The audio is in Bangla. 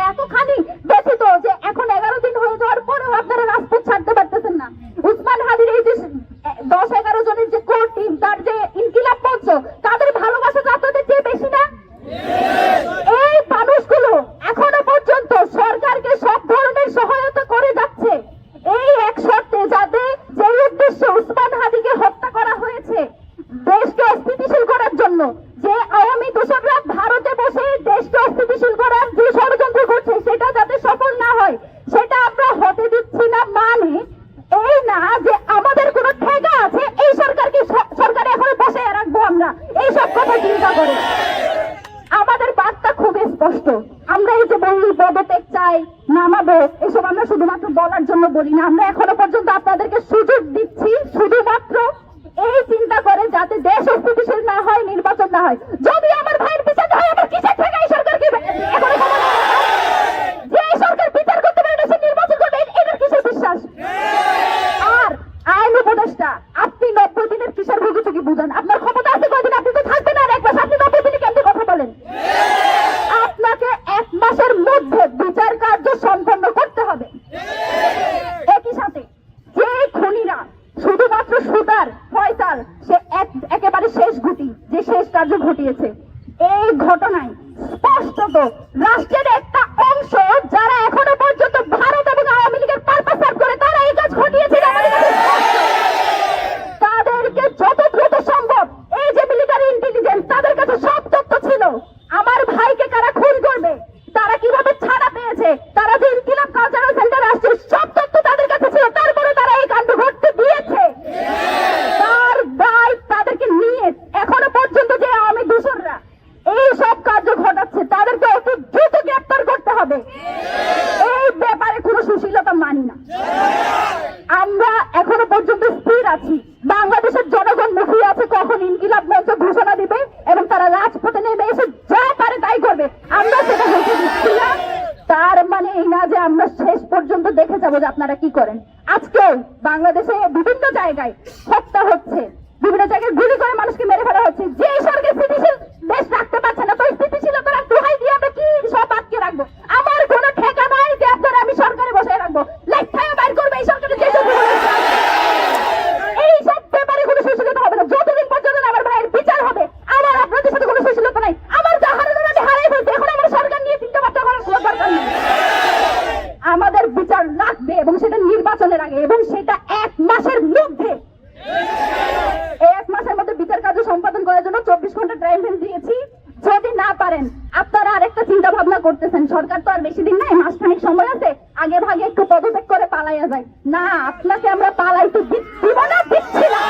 এতখানি ব্যথিত যে এখন 11 দিন হয়ে যাওয়ার পরেও আপনারা রাজপথ ছাড়তে পারতেছেন না। উসমান হাদির এই যে 10-11 জনের যে কোর টিম, তার যে ইনকিলাব মঞ্চ, তাদের ভালোবাসা আপনাদের চেয়ে বেশি না? এই মানুষগুলো এখনো পর্যন্ত সরকারকে সব ধরনের সহায়তা করে যাচ্ছে এই এক শর্তে, যাতে যে উদ্দেশ্যে উসমান হাদিকে হত্যা করা হয়েছে দেশকে অস্থিতিশীল করার জন্য, যে আওয়ামী দোসররা ভারতে বসে দেশকে অস্থিতিশীল করার যে ষড়যন্ত্র করছে সেটা যাতে সফল না হয়, সেটা আমরা হতে দিচ্ছি না। মানে এই না যে আমাদের কোনো ঠেকা আছে এই সরকারকে সরকারে এখনো বসে রাখবো আমরা, এইসব কথা চিন্তা করে। আমাদের বার্তা খুব স্পষ্ট। আমরা এই যে বলি পদত্যাগ চাই, নামাবো, এসব আমরা শুধুমাত্র বলার জন্য বলি না। আমরা এখনো পর্যন্ত আপনাদেরকে সুযোগ দিচ্ছি শুধুমাত্র এই চিন্তা করে যাতে দেশ অস্থিতিশীল না হয়, নির্বাচন না হয়। যদি আমার ভাইয়ের বিচার হয়, আমার কিসের থেকে এই সরকারকে এখনো যে সরকার বিচার করতে পারে না সে নির্বাচন করবে, এটার কিসের বিশ্বাস? আর আইন উপদেষ্টা, আপনি 90 দিনের কিসের ভুগিচুকি বুঝান? আপনার ক্ষমতা আছে কয়দিন? আপনি তো থাকবেন আর 1 মাস, আপনি 90 দিনে কেমন কথা বলেন? আপনাকে 1 মাসের মধ্যে বিচার কার্য সম্পন্ন করতে হবে। একই সাথে যে খুনিরা শুধুমাত্র সুতার ফয়সাল, সে একেবারে শেষ গুটি, যে শেষ কার্য ঘটিয়েছে, এই ঘটনায় স্পষ্টত রাষ্ট্রের একটা অংশ যারা এখনো পর্যন্ত ভারত এবং আওয়ামী লীগের পারপাস সার্ভ করে, তারা এই কাজ ঘটিয়েছে। তাদেরকে যত দ্রুত সম্ভব, এই যে মিলিটারি ইন্টেলিজেন্স, তাদের কাছে সব তথ্য ছিল। আমার ভাইকে কারা খুন করবে, তারা কিভাবে ছাড়া পেয়েছে, তারা যে ইনকিলাব কালচারাল সেন্টার আসছে, সব তথ্য তাদের কাছে ছিল। তারপরে তারা এই কাণ্ড ঘটতে দিয়েছে। তার দায় তাদেরকে নিয়ে এখনো পর্যন্ত যে আওয়ামী দোসররা এই সব কার্য ঘটাচ্ছে, তাদেরকে অতি দ্রুত গ্রেপ্তার করতে হবে। এই ব্যাপারে কোনো সুশীলতা মানি না। আমরা এখনো পর্যন্ত স্থির আছি। বাংলাদেশের জনগণ মুখিয়ে আছে কখন ইনকিলাব মঞ্চ ঘোষণা দিবে এবং তারা রাজপথে নেমে এসে যা পারে তাই করবে। আমরা সেটা হতে দিচ্ছি না। তার মানে এই না যে আমরা শেষ পর্যন্ত দেখে যাবো যে আপনারা কি করেন। আজকেও বাংলাদেশে বিভিন্ন জায়গায় হত্যা হচ্ছে, বিভিন্ন জায়গায় গুলি করে মানুষকে মেরে ফেলা হচ্ছে। যে সরকার স্থিতিশীল দেশ রাখতে পারছে না, তো স্থিতিশীলতার দোহাই দিয়ে আমরা কি সব আটকে রাখবো? আমার কোনো ঠেকা নাই যে আপনারা আমি সরকারে বসে রাখবো। লেখায় বাইর করবে এই সরকারের যে এই সব ব্যাপারে কোনো সুশীলতা হবে না। যতদিন পর্যন্ত আমার ভাইয়ের বিচার হবে, আমার আপনাদের সাথে কোনো সুশীলতা নাই। আমার যা হারানোর আমি হারাই ফেলছি, এখন আমার সরকার নিয়ে চিন্তা ভাবনা করার কোনো দরকার নেই। আমাদের বিচার লাগবে এবং সেটা নির্বাচনের আগে, এবং সেটা 1 মাসের মধ্যে। এই 1 মাসের মধ্যে বিচার কার্য সম্পাদন করার জন্য 24 ঘন্টা টাইম দিয়েছি। যদি না পারেন, আপনারা আরেকটা চিন্তা ভাবনা করতেছেন, সরকার তো আর বেশি দিন নাই, মাসখানেক সময় আছে, আগে ভাগে একটু পদত্যাগ করে পালাইয়া যায়। না, আপনাকে আমরা পালাইতে দিব না, দিচ্ছি না।